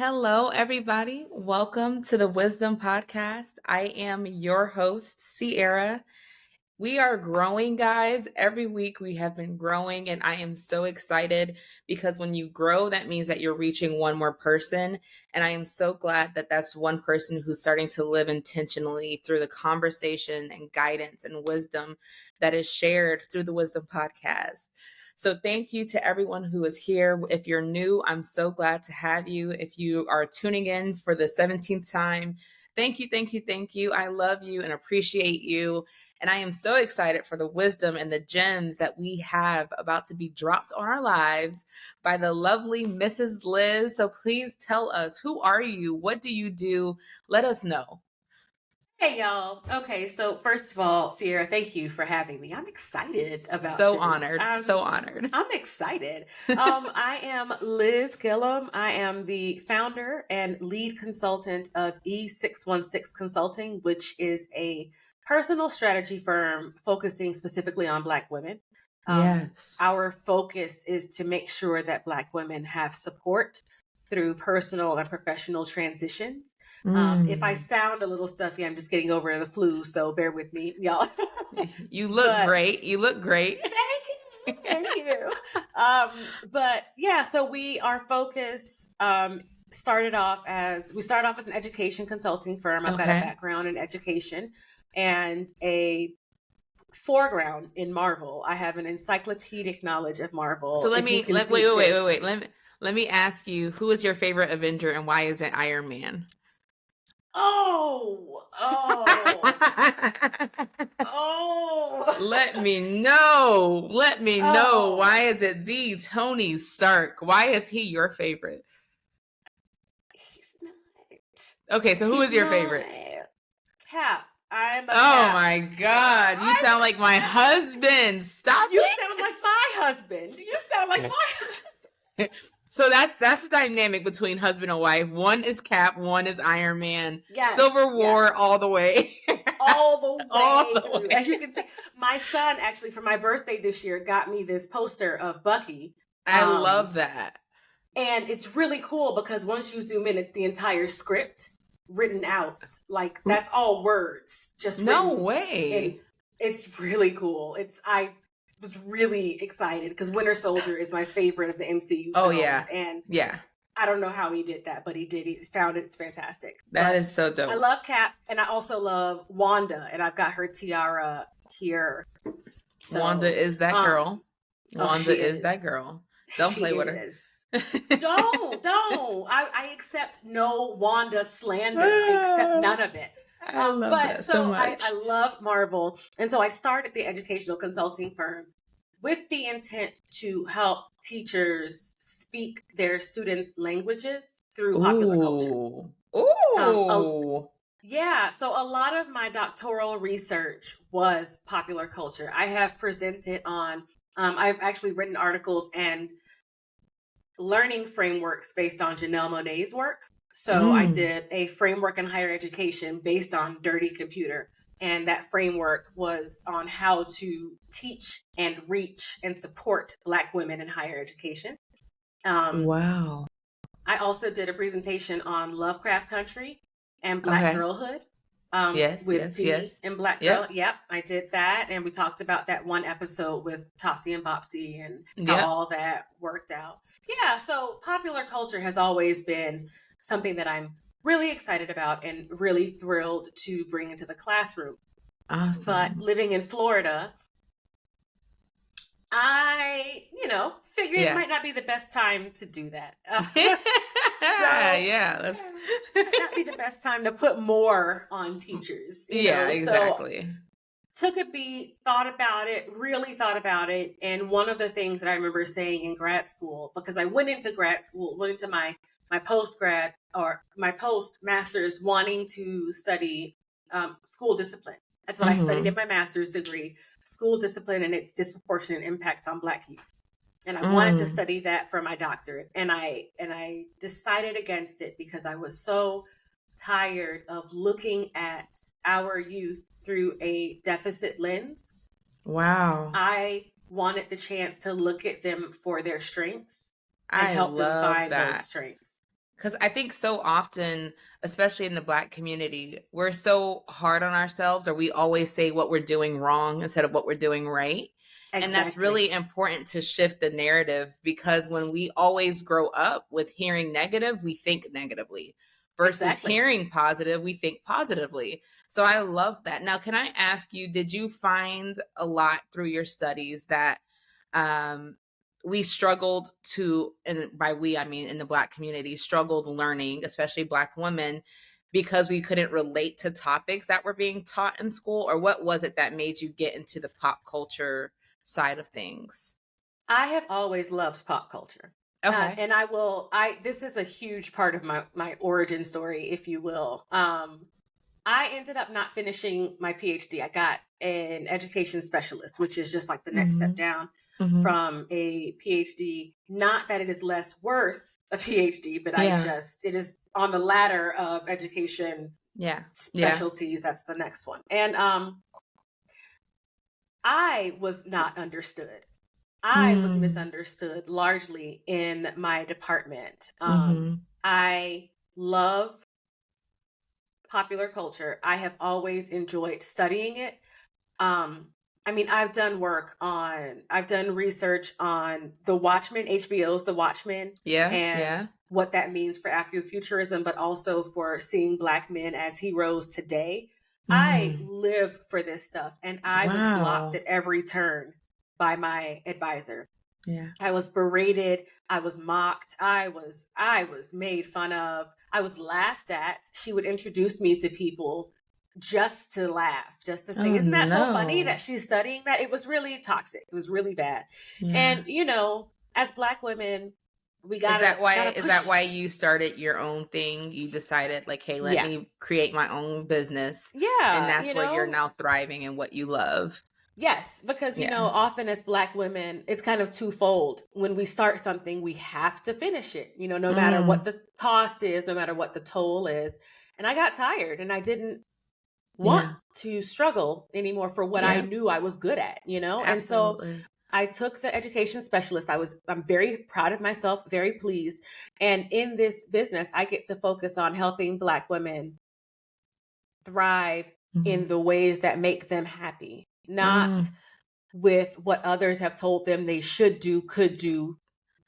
Hello, everybody. Welcome to the Wisdom Podcast. I am your host, Sierra. We are growing, guys. Every week we have been growing, and I am so excited because when you grow, that means that you're reaching one more person. And I am so glad that that's one person who's starting to live intentionally through the conversation and guidance and wisdom that is shared through the Wisdom Podcast. So thank you to everyone who is here. If you're new, I'm so glad to have you. If you are tuning in for the 17th time, thank you, thank you, thank you. I love you and appreciate you. And I am so excited for the wisdom and the gems that we have about to be dropped on our lives by the lovely Mrs. Liz. So please tell us, who are you? What do you do? Let us know. Hey y'all. Okay, so first of all, Sierra, thank you for having me. I'm excited about So this. honored. So honored. I'm excited. I am Liz Gilliam. I am the founder and lead consultant of E616 Consulting, which is a personal strategy firm focusing specifically on Black women. Yes. Our focus is to make sure that Black women have support through personal and professional transitions. If I sound a little stuffy, I'm just getting over the flu, so bear with me, y'all. You look great. You look great. Thank you. But yeah, so our focus started off as an education consulting firm. I've got a background in education and a foreground in Marvel. I have an encyclopedic knowledge of Marvel. So wait. Let me ask you, who is your favorite Avenger and why is it Iron Man? Oh. Let me know. Why is it the Tony Stark? Why is he your favorite? He's not. Okay, so who is your favorite? Cap. I'm a Oh Cap. my God. You sound like my husband. Stop You it. sound like my husband. You sound like my husband. So that's the dynamic between husband and wife. One is Cap, one is Iron Man. Yes, Civil War all the way. all the way. As you can see, my son actually for my birthday this year got me this poster of Bucky. I love that. And it's really cool because once you zoom in, it's the entire script written out. Like that's all words. Just no way. It's really cool. I was really excited because Winter Soldier is my favorite of the MCU films. Yeah. And yeah. I don't know how he did that, but he did. He found it. It's fantastic. That is so dope. I love Cap, and I also love Wanda, and I've got her tiara here. So, Wanda is that girl. Wanda is that girl. Don't play with her. Don't. I accept no Wanda slander. I accept none of it. I love that so much. I love Marvel. And so I started the educational consulting firm with the intent to help teachers speak their students' languages through popular culture. Yeah, so a lot of my doctoral research was popular culture. I have presented on, I've actually written articles and learning frameworks based on Janelle Monáe's work. So I did a framework in higher education based on Dirty Computer. And that framework was on how to teach and reach and support Black women in higher education. Wow. I also did a presentation on Lovecraft Country and Black girlhood. With Dee and Black Girl. Yep, I did that. And we talked about that one episode with Topsy and Bopsy and how all that worked out. Yeah, so popular culture has always been something that I'm really excited about and really thrilled to bring into the classroom. Awesome. But living in Florida, I, figured it might not be the best time to do that. That's might not be the best time to put more on teachers. Exactly. So, took a beat, really thought about it. And one of the things that I remember saying in grad school, because I went into my post-grad or my post-master's wanting to study school discipline. That's what I studied in my master's degree, school discipline and its disproportionate impact on Black youth. And I wanted to study that for my doctorate. And I decided against it because I was so tired of looking at our youth through a deficit lens. Wow. I wanted the chance to look at them for their strengths and help them find those strengths. Because I think so often, especially in the Black community, we're so hard on ourselves, or we always say what we're doing wrong instead of what we're doing right. And that's Exactly. really important to shift the narrative, because when we always grow up with hearing negative, we think negatively, versus Exactly. hearing positive, we think positively. So I love that. Now, can I ask you, did you find a lot through your studies that um, we struggled to, and by we, I mean in the Black community, struggled learning, especially Black women, because we couldn't relate to topics that were being taught in school? Or what was it that made you get into the pop culture side of things? I have always loved pop culture. Okay. And this is a huge part of my origin story, if you will. I ended up not finishing my PhD. I got an education specialist, which is just like the next step Mm-hmm. down Mm-hmm. from a PhD. Not that it is less worth a PhD, but Yeah. it is on the ladder of education Yeah. Yeah. specialties. That's the next one. And I was not understood. I was Mm. misunderstood largely in my department. Mm-hmm. I love popular culture. I have always enjoyed studying it. Um, I mean, I've done research on The Watchmen, HBO's The Watchmen, Yeah. and Yeah. what that means for Afrofuturism, but also for seeing Black men as heroes today. I Mm. live for this stuff, and I was blocked Wow. at every turn by my advisor. Yeah. I was berated. I was mocked. I was made fun of. I was laughed at. She would introduce me to people just to laugh, just to say, Oh "Isn't that so funny no. that she's studying that?" It was really toxic. It was really bad. Yeah. And as Black women, we Is that why gotta is that push. why you started your own thing? You decided, like, hey, let Yeah, me create my own business, and yeah. that's where you're now thriving and what you love. Yes, because Yeah. often as Black women, it's kind of twofold. When we start something, we have to finish it, no matter what Mm. the cost is, no matter what the toll is. And I got tired and I didn't want Yeah. to struggle anymore for what I Yeah. knew I was good at. And so Absolutely. I took the education specialist. I'm very proud of myself, very pleased. And in this business, I get to focus on helping Black women thrive in Mhm. the ways that make them happy, not Mm. with what others have told them they should do, could do,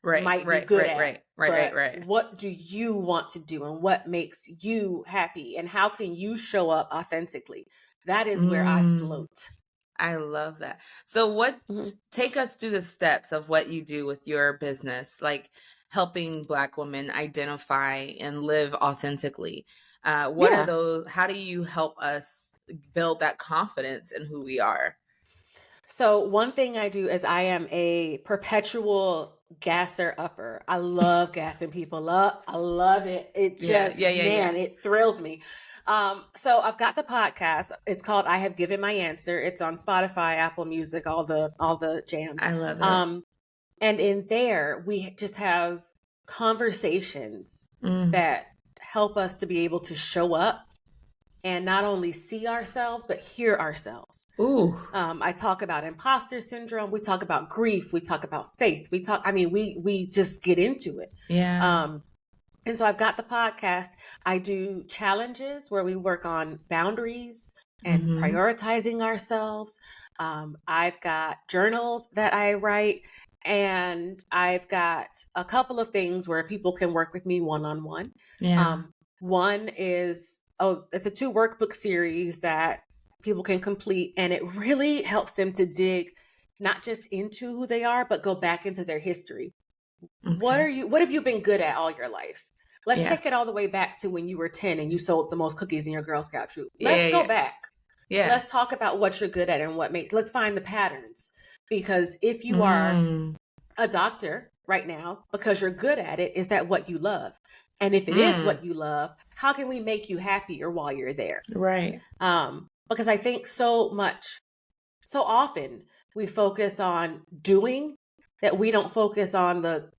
Right, might be right, good right, at. right, right, right, But right. what do you want to do and what makes you happy? And how can you show up authentically? That is where I Mm. float. I love that. So Mhm. take us through the steps of what you do with your business, like helping Black women identify and live authentically. What are Yeah. those? How do you help us build that confidence in who we are? So one thing I do is I am a perpetual gasser upper. I love gassing people up. I love it. It Yeah, yeah, just, yeah, yeah. man, it thrills me. So I've got the podcast. It's called I Have Given My Answer. It's on Spotify, Apple Music, all the jams. I love it. Um, and in there, we just have conversations Mm. that help us to be able to show up and not only see ourselves, but hear ourselves. Ooh, I talk about imposter syndrome. We talk about grief. We talk about faith. We just get into it. yeah. Um, and so I've got the podcast. I do challenges where we work on boundaries and Mm-hmm. prioritizing ourselves. I've got journals that I write, and I've got a couple of things where people can work with me one on one. Yeah. One is, it's a 2 workbook series that people can complete, and it really helps them to dig not just into who they are, but go back into their history. Okay. What have you been good at all your life? Let's Yeah. take it all the way back to when you were 10 and you sold the most cookies in your Girl Scout troop. Yeah. Let's go Yeah. back. Yeah. Let's talk about what you're good at and let's find the patterns. Because if you are Mm. a doctor right now because you're good at it, is that what you love? And if it is Mm. what you love, how can we make you happier while you're there? Right. Because I think so often we focus on doing that we don't focus on the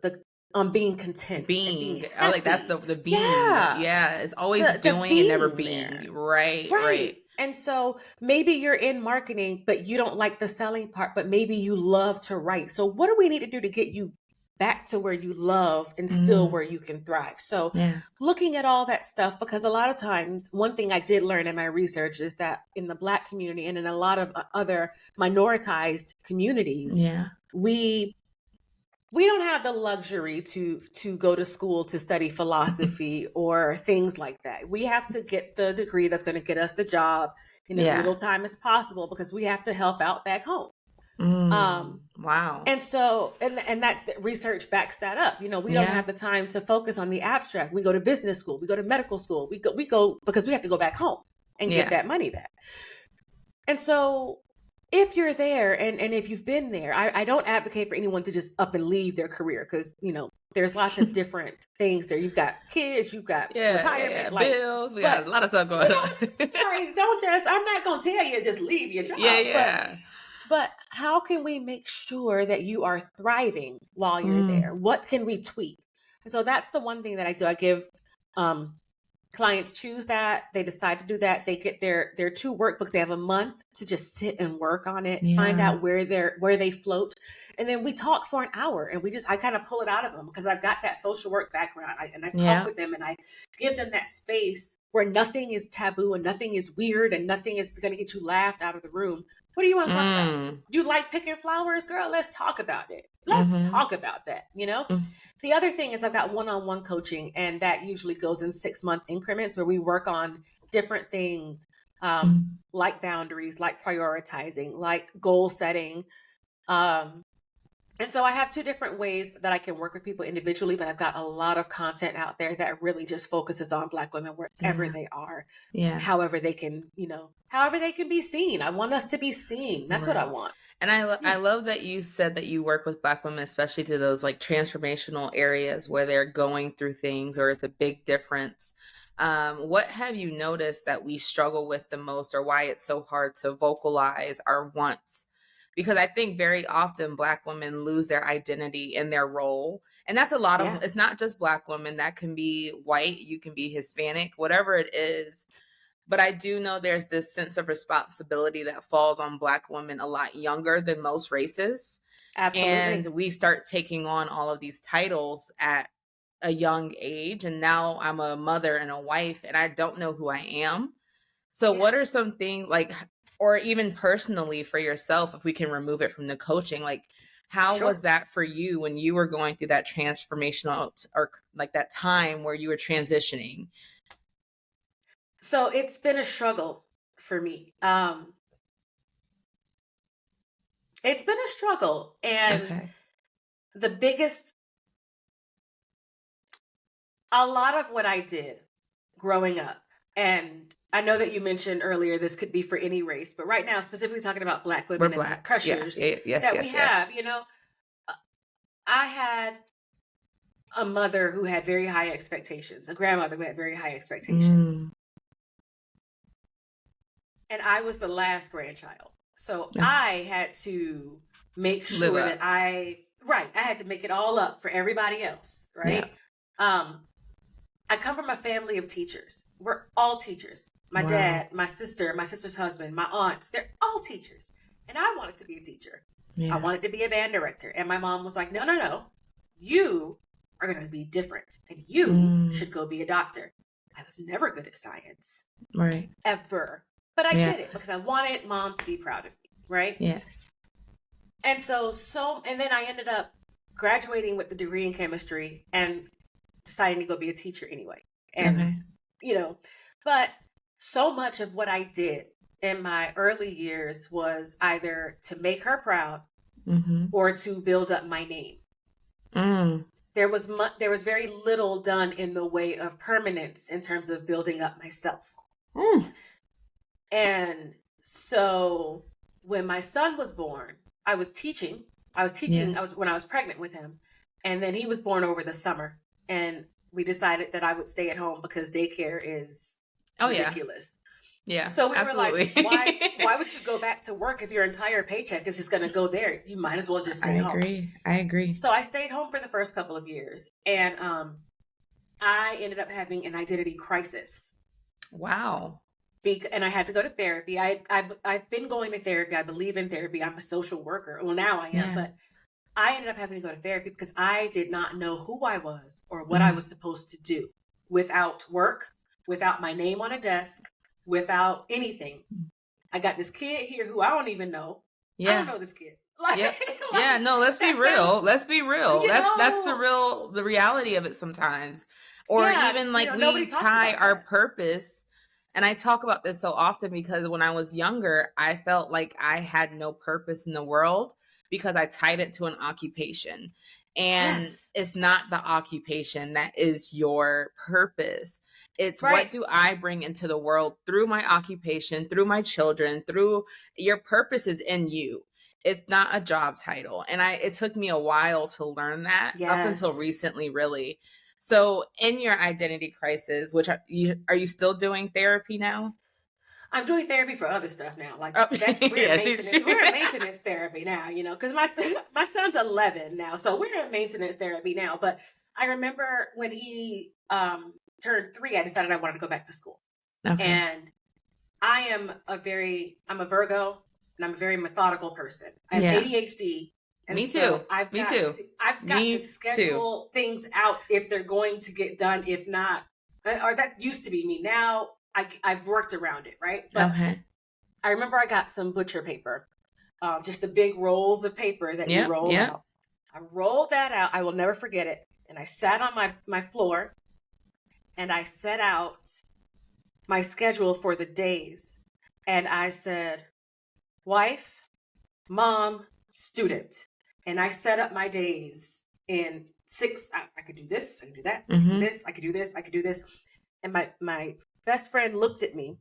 on being content and being Being. I was like, that's happy. the being. Yeah. Yeah. It's always The doing and never being being. there. Right. Right. Right. And so maybe you're in marketing, but you don't like the selling part, but maybe you love to write. So what do we need to do to get you back to where you love and still Mm. where you can thrive. So Yeah. looking at all that stuff, because a lot of times, one thing I did learn in my research is that in the Black community and in a lot of other minoritized communities, Yeah. we don't have the luxury to go to school to study philosophy or things like that. We have to get the degree that's going to get us the job in as Yeah. little time as possible because we have to help out back home. Mm. Um, Wow. and so, and that's the research backs that up. We don't Yeah. have the time to focus on the abstract. We go to business school, we go to medical school, we go because we have to go back home and get Yeah. that money back. And so, if you're there and if you've been there, I don't advocate for anyone to just up and leave their career because there's lots of different things there. You've got kids, you've got Yeah. Yeah. retirement, like, Bills. We got but a lot of stuff going on. right, don't just. I'm not gonna tell you just leave your Yeah. job, but Yeah. but how can we make sure that you are thriving while you're there? Mm. What can we tweak? And so that's the one thing that I do. I give um, clients choose that. They decide to do that. They get their two workbooks. They have a month to just sit and work on it, find Yeah. out where they float. And then we talk for an hour and I kind of pull it out of them because I've got that social work background. And I talk Yeah. with them and I give them that space where nothing is taboo and nothing is weird and nothing is going to get you laughed out of the room. What do you want to talk about? Mm. You like picking flowers, girl? Let's talk about it. Let's Mm-hmm. talk about that. Mm. The other thing is I've got one-on-one coaching, and that usually goes in 6-month increments where we work on different things, Mm. like boundaries, like prioritizing, like goal setting. Um, and so I have two different ways that I can work with people individually, but I've got a lot of content out there that really just focuses on Black women wherever Yeah. they are, Yeah. however they can, however they can be seen. I want us to be seen. That's what I Right. want. And I Yeah. love that you said that you work with Black women, especially to those like transformational areas where they're going through things or it's a big difference. What have you noticed that we struggle with the most, or why it's so hard to vocalize our wants? Because I think very often Black women lose their identity in their role. And that's a lot of, Yeah. it's not just Black women, that can be white, you can be Hispanic, whatever it is. But I do know there's this sense of responsibility that falls on Black women a lot younger than most races. And Absolutely. we start taking on all of these titles at a young age. And now I'm a mother and a wife, and I don't know who I am. So, Yeah. what are some things like, or even personally for yourself, if we can remove it from the coaching, like, how was Sure. that for you when you were going through that transformational or like that time where you were transitioning? So it's been a struggle for me. It's been a struggle. And Okay. the biggest, a lot of what I did growing up, and I know that you mentioned earlier this could be for any race, but right now, specifically talking about Black We're women and the Black. Yeah. pressures Yeah. Yes. that we Yes. Yes. have, uh, I had a mother who had very high expectations, a grandmother who had very high expectations. Mm. And I was the last grandchild. So Okay. I had to make Live sure that up. I had to make it all up for everybody else, Yeah. right? I come from a family of teachers. We're all teachers. My Wow. dad, my sister's husband, my aunts, they're all teachers. And I wanted to be a teacher. I Yeah. wanted to be a band director. And my mom was like, no, no, no. You are going to be different. And you should go be a doctor. I was never good at science. Right. Ever. But I Yeah. did it because I wanted mom to be proud of me, right? Yes. And and then I ended up graduating with the degree in chemistry and deciding to go be a teacher anyway. And, Okay. But so much of what I did in my early years was either to make her proud or to build up my name. There was very little done in the way of permanence in terms of building up myself. And so when my son was born, I was teaching. Yes. When I was pregnant with him. And then he was born over the summer. And we decided that I would stay at home because daycare is ridiculous. Yeah. So we absolutely. were like, why would you go back to work if your entire paycheck is just going to go there? You might as well just stay home. I agree. So I stayed home for the first couple of years. And I ended up having an identity crisis. Wow. And I had to go to therapy. I've been going to therapy. I believe in therapy. I'm a social worker. Well, now I am, but I ended up having to go to therapy because I did not know who I was or what I was supposed to do without work, without my name on a desk, without anything. I got this kid here who I don't even know. I don't know this kid. Like, Yep. Yeah, no, let's be real. Let's be real. That's the reality of it sometimes. Or even like we tie our purpose. And I talk about this so often because when I was younger, I felt like I had no purpose in the world because I tied it to an occupation. And it's not the occupation that is your purpose. It's what do I bring into the world through my occupation, through my children, through your purpose is in you. It's not a job title. And it took me a while to learn that up until recently, really. So in your identity crisis, which are you still doing therapy now? I'm doing therapy for other stuff now. Like that's we're in maintenance therapy now, you know, because my son's 11 now, so we're in maintenance therapy now. But I remember when he turned 3, I decided I wanted to go back to school. And I'm a Virgo, and I'm a very methodical person. I have ADHD. And me too. I've got to schedule things out if they're going to get done. If not, or that used to be me. Now I've worked around it, right? But I remember I got some butcher paper, just the big rolls of paper that you roll out. I rolled that out. I will never forget it. And I sat on my floor and I set out my schedule for the days. And I said, wife, mom, student. And I set up my days in 6. I could do this. I could do that. I could do this. I could do this. I could do this. And my best friend looked at me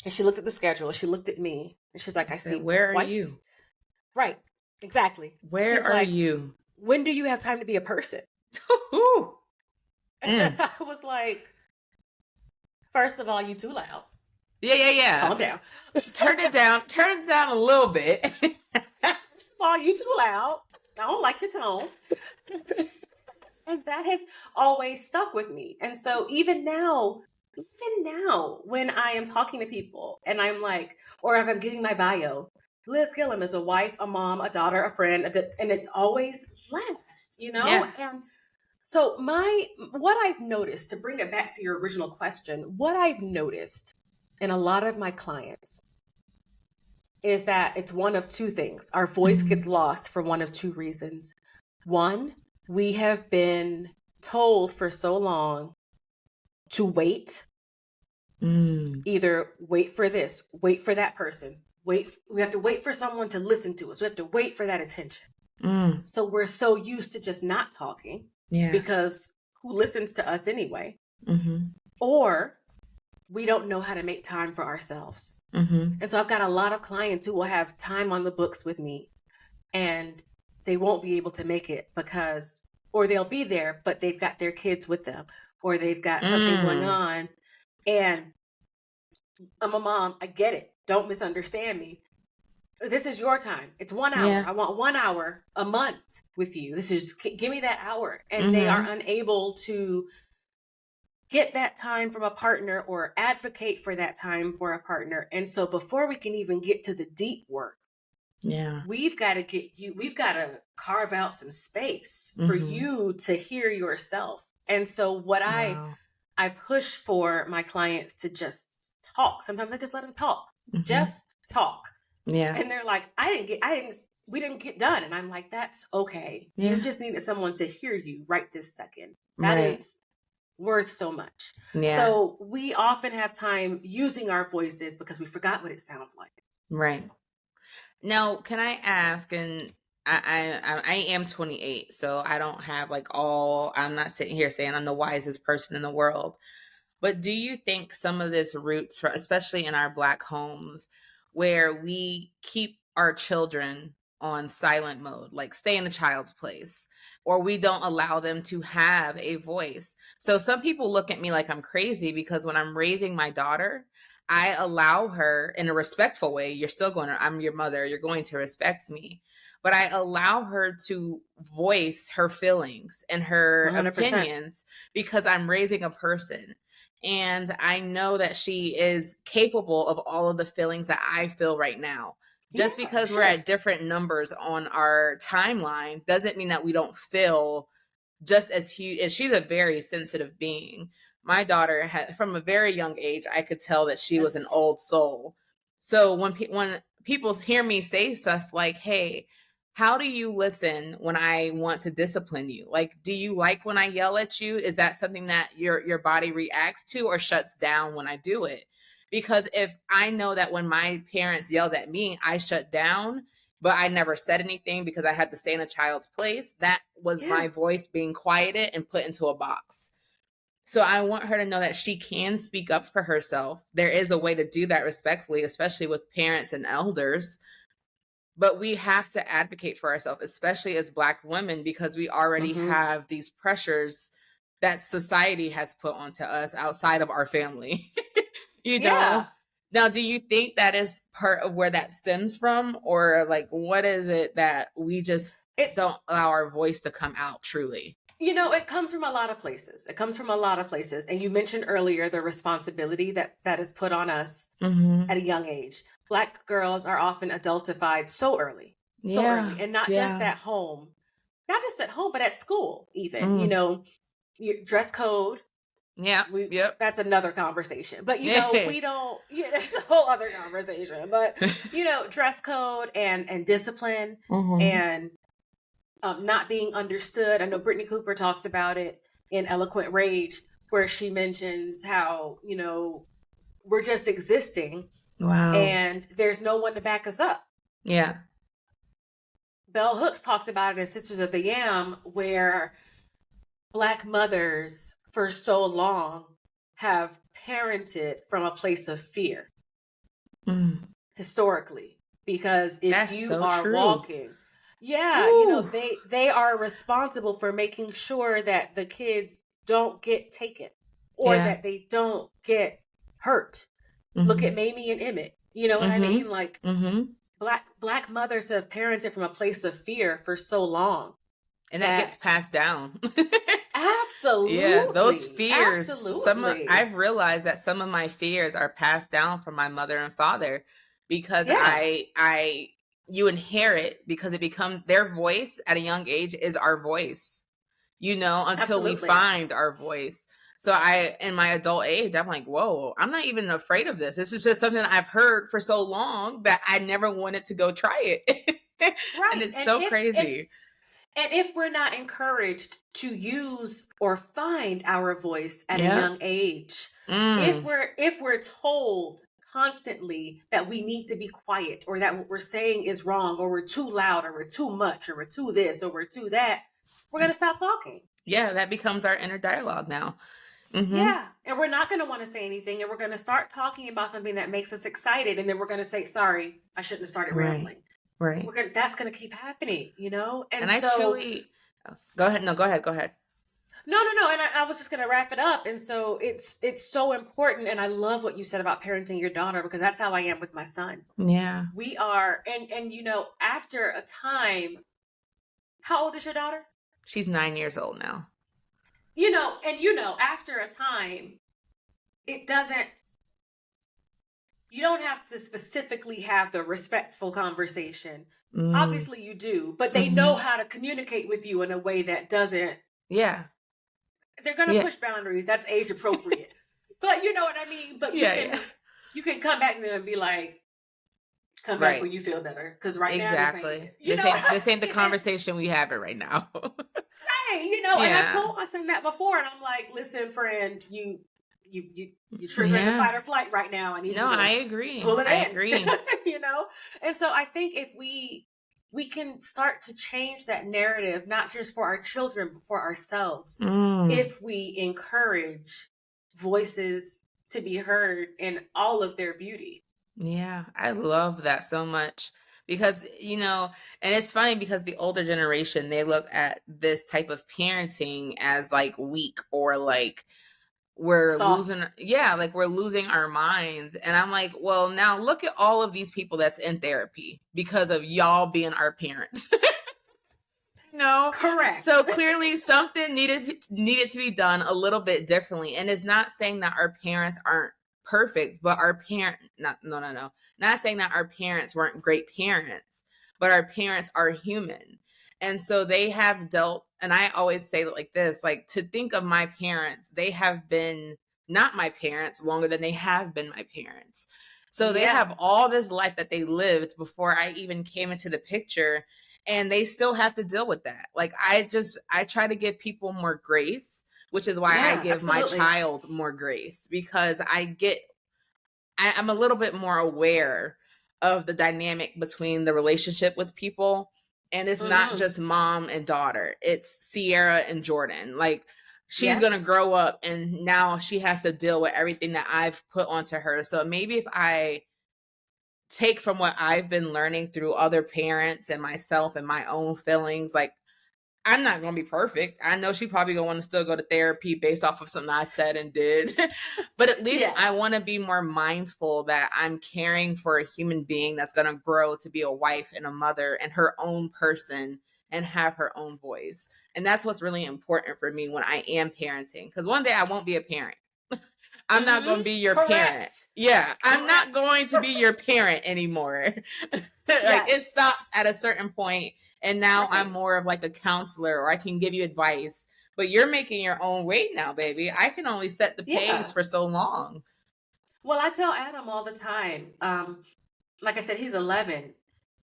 and she looked at the schedule. She looked at me and she's like, I see. Where are you? Right. Exactly. Where are you? When do you have time to be a person? And I was like, first of all, you too loud. Yeah. Calm down. Turn it down a little bit. First of all, you too loud. I don't like your tone. And that has always stuck with me. And so even now, when I am talking to people and I'm like, or if I'm getting my bio, Liz Gilliam is a wife, a mom, a daughter, a friend, and it's always last, you know? Yeah. And so what I've noticed, to bring it back to your original question, what I've noticed in a lot of my clients is that it's one of two things. Our voice gets lost for one of two reasons. One, we have been told for so long to wait. Either wait for this, wait for that person, we have to wait for someone to listen to us. We have to wait for that attention. So we're so used to just not talking because who listens to us anyway? Or we don't know how to make time for ourselves. And so I've got a lot of clients who will have time on the books with me and they won't be able to make it because, or they'll be there, but they've got their kids with them or they've got something going on. And I'm a mom. I get it. Don't misunderstand me. This is your time. It's 1 hour. Yeah. I want 1 hour a month with you. Give me that hour. And they are unable to get that time from a partner or advocate for that time for a partner. And so before we can even get to the deep work, we've got to carve out some space for you to hear yourself. And so what I push for my clients to just talk. Sometimes I just let them talk. Just talk. Yeah. And they're like, we didn't get done. And I'm like, that's okay. Yeah. You just needed someone to hear you right this second. That is worth so much. Yeah. So we often have time using our voices because we forgot what it sounds like. Right. Now, can I ask, and I am 28, so I don't have I'm not sitting here saying I'm the wisest person in the world. But do you think some of this roots, especially in our Black homes, where we keep our children on silent mode, like stay in the child's place, or we don't allow them to have a voice? So some people look at me like I'm crazy because when I'm raising my daughter, I allow her in a respectful way. I'm your mother. You're going to respect me. But I allow her to voice her feelings and her 100%. Opinions because I'm raising a person. And I know that she is capable of all of the feelings that I feel right now. Just Yeah, because we're sure. at different numbers on our timeline doesn't mean that we don't feel just as huge. And she's a very sensitive being. My daughter had, from a very young age, I could tell that she was an Yes. old soul. So when people hear me say stuff like, "Hey, how do you listen when I want to discipline you? Like, do you like when I yell at you? Is that something that your body reacts to or shuts down when I do it?" Because if I know that when my parents yelled at me, I shut down, but I never said anything because I had to stay in a child's place, that was Yeah. my voice being quieted and put into a box. So I want her to know that she can speak up for herself. There is a way to do that respectfully, especially with parents and elders. But we have to advocate for ourselves, especially as Black women, because we already Mm-hmm. have these pressures that society has put onto us outside of our family. you Yeah. know? Now, do you think that is part of where that stems from? Or like, what is it that we just It don't allow our voice to come out truly? it comes from a lot of places. It comes from a lot of places. And you mentioned earlier the responsibility that is put on us Mm-hmm. at a young age. Black girls are often adultified so early, Yeah. and not just Yeah. at home, but at school even. Mm. Dress code. Yeah. We Yep. That's another conversation. But Yeah. we don't. Yeah, that's a whole other conversation. But dress code and discipline Mm-hmm. and not being understood. I know Brittany Cooper talks about it in Eloquent Rage, where she mentions how we're just existing Wow. and there's no one to back us up. Yeah. Bell Hooks talks about it in Sisters of the Yam, where Black mothers for so long have parented from a place of fear Mm. historically. Because if That's you so are true. walking, yeah, Woo. they are responsible for making sure that the kids don't get taken or Yeah. that they don't get hurt. Look at Mm-hmm. Mamie and Emmett. You know what I Mm-hmm. mean? Like Mm-hmm. black mothers have parented from a place of fear for so long And that gets that passed down. Yeah, those absolutely, fears, absolutely, I've realized that some of my fears are passed down from my mother and father because yeah, you inherit because it becomes their voice at a young age is our voice, until we absolutely. find our voice. So in my adult age, I'm like, whoa, I'm not even afraid of this. This is just something that I've heard for so long that I never wanted to go try it. And Right. it's so crazy. And if we're not encouraged to use or find our voice at a Yeah. young age, Mm. if we're told constantly that we need to be quiet or that what we're saying is wrong or we're too loud or we're too much or we're too this or we're too that, we're going to stop talking. Yeah, that becomes our inner dialogue now. Mm-hmm. Yeah. And we're not going to want to say anything. And we're going to start talking about something that makes us excited. And then we're going to say, sorry, I shouldn't have started Right. rambling. Right. That's going to keep happening, And And I so, truly go ahead. No, go ahead. Go ahead. no. And I was just going to wrap it up. And so it's so important. And I love what you said about parenting your daughter, because that's how I am with my son. Yeah. We are, and after a time, how old is your daughter? She's 9 years old now. After a time, it doesn't, you don't have to specifically have the respectful conversation. Mm. Obviously you do, but they know Mm-hmm. how to communicate with you in a way that doesn't, Yeah. they're going to Yeah. push boundaries. That's age appropriate. But you know what I mean? But Yeah. Yeah. you can come back to them and be like, come back Right. when you feel better. Cause right now this ain't Exactly. it. This ain't the conversation we have it right now. Right. And I've Yeah. told my son that before, and I'm like, listen, friend, you're triggering the Yeah. fight or flight right now. I need No, you I to agree. pull it I in. agree. And so I think if we can start to change that narrative, not just for our children, but for ourselves, Mm. if we encourage voices to be heard in all of their beauty. Yeah, I love that so much because, and it's funny because the older generation, they look at this type of parenting as like weak or like Soft. like we're losing our minds. And I'm like, well, now look at all of these people that's in therapy because of y'all being our parents. No. So Correct. clearly something needed to be done a little bit differently. And it's not saying that our parents aren't perfect, but our not saying that our parents weren't great parents, but our parents are human. And so they have dealt, and I always say it like this, like, to think of my parents, they have been not my parents longer than they have been my parents. So they Yeah. have all this life that they lived before I even came into the picture, and they still have to deal with that. Like, I try to give people more grace, which is why I Yeah, give my absolutely. child more grace, because I'm a little bit more aware of the dynamic between the relationship with people. And it's not Mm-hmm. just mom and daughter, it's Sierra and Jordan. Like, she's going to Yes. grow up and now she has to deal with everything that I've put onto her. So maybe if I take from what I've been learning through other parents and myself and my own feelings, like, I'm not going to be perfect. I know she probably going to want to still go to therapy based off of something I said and did. But at least I Yes. want to be more mindful that I'm caring for a human being that's going to grow to be a wife and a mother and her own person and have her own voice. And that's what's really important for me when I am parenting. Because one day I won't be a parent. I'm not going Mm-hmm. to be your parent. Correct. Yeah, I'm not Correct. going to be your parent anymore. Like, it Yes. stops at a certain point, and now I'm Right. more of like a counselor, or I can give you advice. But you're making your own way now, baby. I can only set the pace Yeah. for so long. Well, I tell Adam all the time, like I said, he's 11,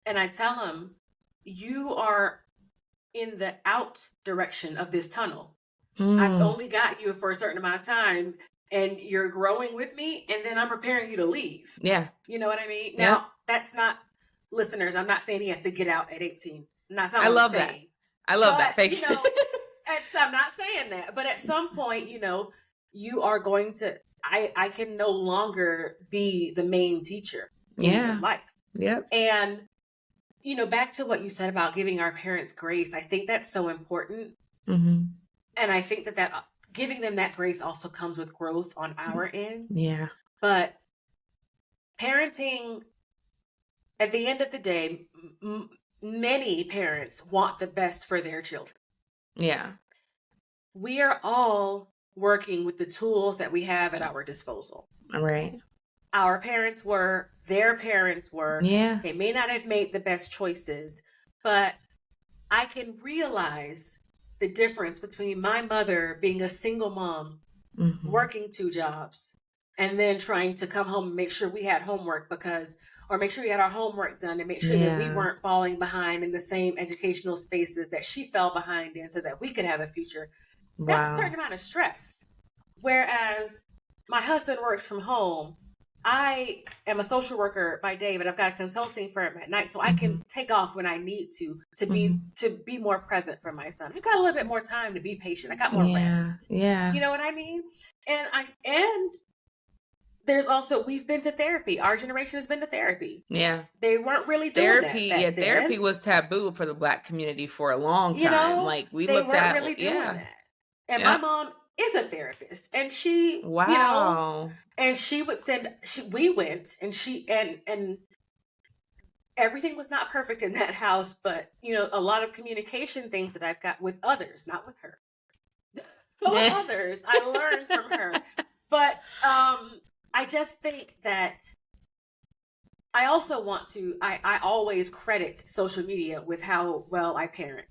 and I tell him, you are in the out direction of this tunnel. I've Mm, only got you for a certain amount of time, and you're growing with me, and then I'm preparing you to leave. yeah. You know what I mean? Yep. Now, that's not, listeners, I'm not saying he has to get out at 18. That's not I what I'm love that. saying. I love But, that. Thank you. I'm not saying that, but at some point, you are going to, I can no longer be the main teacher in your Yeah. life. Yep. And, back to what you said about giving our parents grace, I think that's so important. Mm-hmm. And I think that giving them that grace also comes with growth on our end. Yeah. But parenting, at the end of the day, many parents want the best for their children. Yeah. We are all working with the tools that we have at our disposal. All right. Our parents were, their parents were, Yeah. they may not have made the best choices, but I can realize the difference between my mother being a single mom, Mm-hmm. working 2 jobs, and then trying to come home and make sure we had homework or make sure we had our homework done and make sure that we Yeah. weren't falling behind in the same educational spaces that she fell behind in so that we could have a future. That's a certain Wow. amount of stress. Whereas my husband works from home. I am a social worker by day, but I've got a consulting firm at night, so I Mm-hmm. can take off when I need to Mm-hmm. be more present for my son. I got a little bit more time to be patient. I got more Yeah. rest. Yeah. You know what I mean? And there's also, we've been to therapy. Our generation has been to therapy. Yeah. They weren't really doing that Therapy, yeah, back therapy then. was taboo for the Black community for a long You time. know, Like, we they looked weren't at, really doing yeah, that. And my yep. mom is a therapist, and she, Wow. and she would we went, and and everything was not perfect in that house, but a lot of communication things that I've got with others, not with her, but with others, I learned from her. But I just think that I also want to, I always credit social media with how well I parent,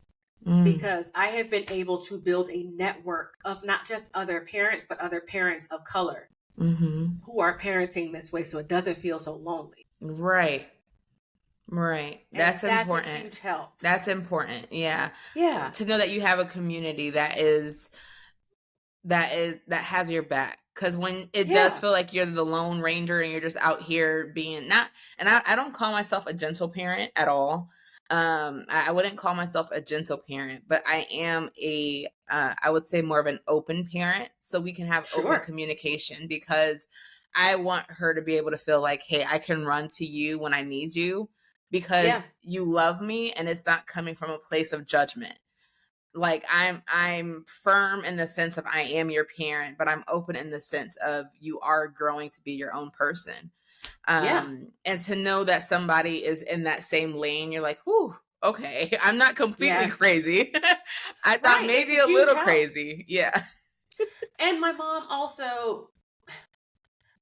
because I have been able to build a network of not just other parents, but other parents of color who are parenting this way, so it doesn't feel so lonely. Right. Right. And That's that's a important. huge help. That's important. Yeah. Yeah. To know that you have a community that has your back, because when it does Yeah. feel like you're the lone ranger and you're just out here being not, and I don't call myself a gentle parent at all. I wouldn't call myself a gentle parent, but I am I would say more of an open parent, so we can have open Sure. communication, because I want her to be able to feel like, hey, I can run to you when I need you because Yeah. you love me, and it's not coming from a place of judgment. Like, I'm firm in the sense of I am your parent, but I'm open in the sense of you are growing to be your own person. Yeah. And to know that somebody is in that same lane, you're like, whew, okay, I'm not completely Yes. crazy. I thought Right. It's maybe a a huge little help. crazy. Yeah. And my mom also,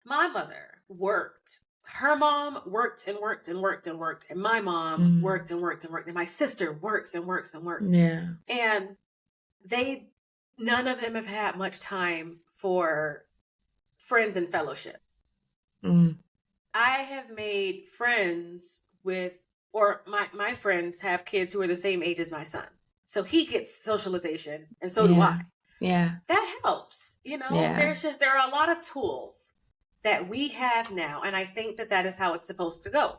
my mother worked. Her mom worked and worked and worked and worked, and my mom worked and worked and worked, and my sister works and works and works. Yeah. And none of them have had much time for friends and fellowship. I have made friends with, or my friends have kids who are the same age as my son. So he gets socialization, and so do I. Yeah. That helps. You know, there are a lot of tools that we have now. And I think that is how it's supposed to go.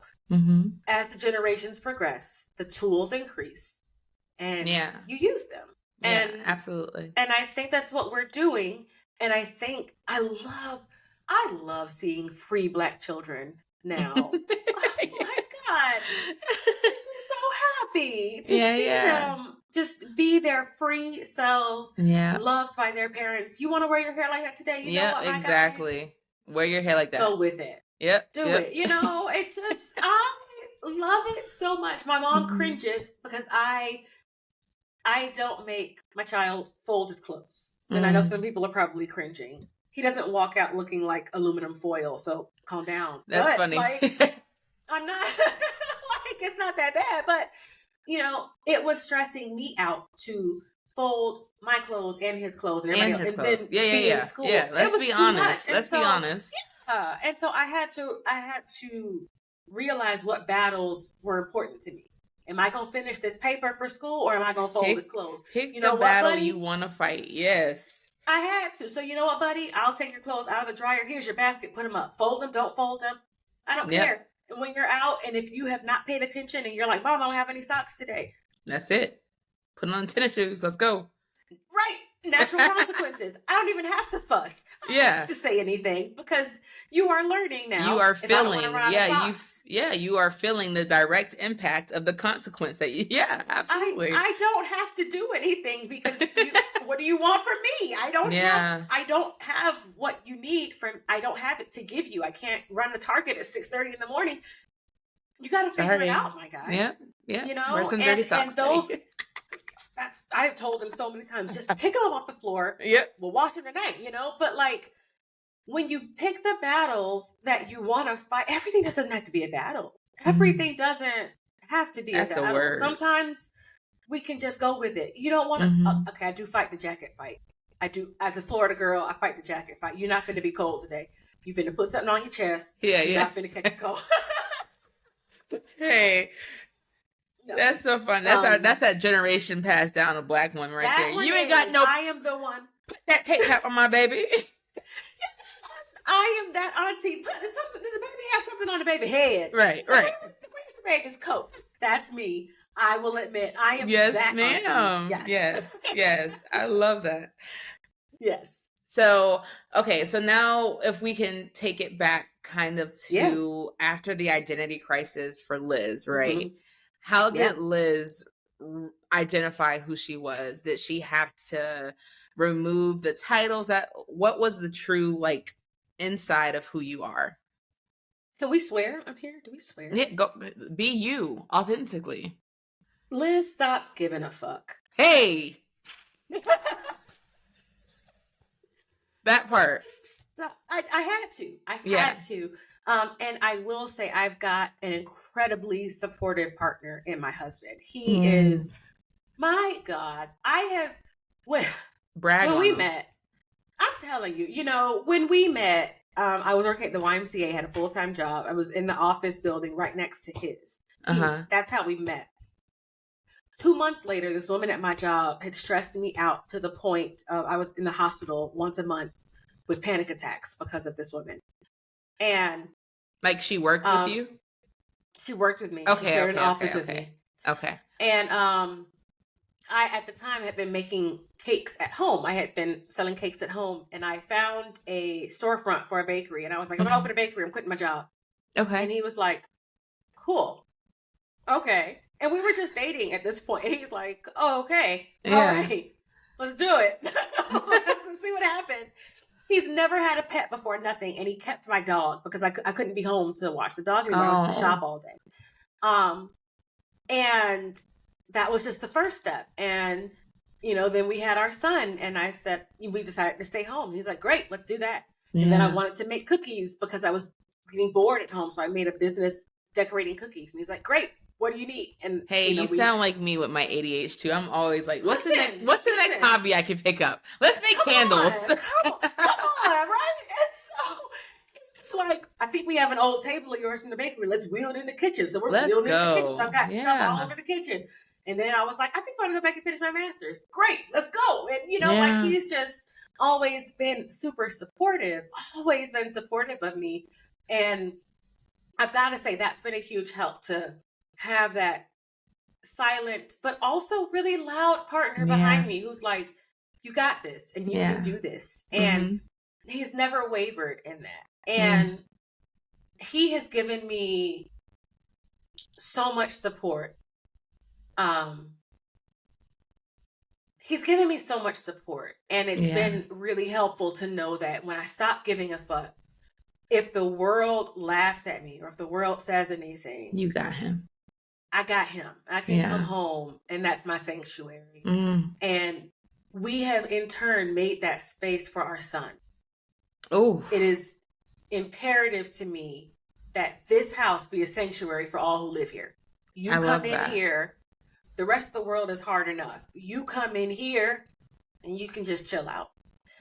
As the generations progress, the tools increase and you use them. And absolutely. And I think that's what we're doing. And I think I love seeing free Black children now. Oh my God. It just makes me so happy to see them just be their free selves, loved by their parents. You want to wear your hair like that today? You know what, my exactly. Wear your hair like that. Go with it. Do it. You know, it just, I love it so much. My mom cringes because I don't make my child fold his clothes. And I know some people are probably cringing. He doesn't walk out looking like aluminum foil, so calm down. That's funny. Like, I'm not, like, it's not that bad, but, you know, it was stressing me out to fold my clothes and his clothes and everybody else, and then be in school. Let's be honest. Let's be honest. Yeah, and so I had to realize what battles were important to me. Am I gonna finish this paper for school, or am I gonna fold his clothes? Pick the battle you want to fight. Yes, I had to. So you know what, buddy? I'll take your clothes out of the dryer. Here's your basket. Put them up. Fold them. Don't fold them. I don't care. And when you're out, and if you have not paid attention, and you're like, "Mom, I don't have any socks today," that's it. Put on tennis shoes. Let's go. Right. Natural consequences. I don't even have to fuss. I don't have to say anything, because you are learning now. You are feeling, you are feeling the direct impact of the consequence that absolutely. I don't have to do anything, because what do you want from me? I don't have what you need I don't have it to give you. I can't run the Target at 6:30 in the morning. You got to figure it out, my guy. Yeah. You know, wear some dirty socks. And those. I've told him so many times, just pick them up off the floor. We'll wash them tonight, you know? But like, when you pick the battles that you want to fight, everything doesn't have to be a battle. Everything doesn't have to be a battle. Sometimes we can just go with it. You don't want to, okay, I do fight the jacket fight. I do, as a Florida girl, I fight the jacket fight. You're not finna be cold today. You finna put something on your chest. You're not finna catch a cold. Hey. No. That's so fun. That's that generation passed down a Black one right there. You ain't got no. I am the one. Put that tape cap on my baby. Yes, I am that auntie. Does the baby have something on the baby head? Right. Where's the baby's coat? That's me. I will admit, I am that ma'am. Auntie. Yes. I love that. Yes. So, okay. So now if we can take it back kind of to after the identity crisis for Liz, right? How did Liz identify who she was? Did she have to remove the titles? What was the true like inside of who you are? Can we swear? I'm here. Do we swear? Yeah, go be you authentically. Liz, stop giving a fuck. Hey. That part. I had to. I had to. And I will say I've got an incredibly supportive partner in my husband. He is, my God, when we met, I'm telling you, you know, when we met, I was working at the YMCA, had a full-time job. I was in the office building right next to his. That's how we met. 2 months later, this woman at my job had stressed me out to the point of I was in the hospital once a month with panic attacks because of this woman. And like she worked with you? She worked with me. She shared an office with me. Okay. And I, at the time, had been making cakes at home. I had been selling cakes at home, and I found a storefront for a bakery. And I was like, I'm going to open a bakery. I'm quitting my job. Okay. And he was like, cool. Okay. And we were just dating at this point. And he's like, oh, okay. All right. Let's do it. Let's see what happens. He's never had a pet before, nothing. And he kept my dog because I couldn't be home to watch the dog anymore. I was in the shop all day. And that was just the first step. And, you know, then we had our son. And I said, we decided to stay home. He's like, great, let's do that. And then I Yeah. wanted to make cookies because I was getting bored at home. So I made a business decorating cookies. And he's like, great, what do you need? And, Hey, you we sound like me with my ADHD. I'm always like, what's the next listen, hobby I can pick up? Let's make come candles. on, right? And so it's like, I think we have an old table of yours in the bakery. Let's wheel it in the kitchen. So we're Let's wheeling it in the kitchen. So go. I've got stuff all Yeah. over the kitchen. And then I was like, I think I want to go back and finish my master's. Great, let's go. And like Yeah. he's just always been super supportive, always been supportive of me. And I've got to say that's been a huge help to have that silent, but also really loud partner behind me who's like, you got this and you can do this. And he's never wavered in that. And he has given me so much support. He's given me so much support, and it's been really helpful to know that when I stop giving a fuck, if the world laughs at me or if the world says anything, You got him. I got him. I can come home, and that's my sanctuary. And we have in turn made that space for our son. Oh, it is imperative to me that this house be a sanctuary for all who live here. You come in here, the rest of the world is hard enough. You come in here and you can just chill out.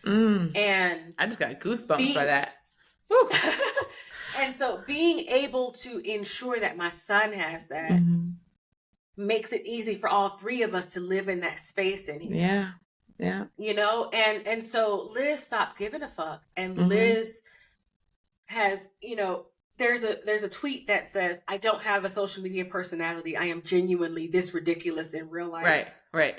And I just got goosebumps by that. And so being able to ensure that my son has that makes it easy for all three of us to live in that space in here. Yeah. And so Liz stopped giving a fuck. And Liz has, there's a tweet that says, I don't have a social media personality. I am genuinely this ridiculous in real life. Right.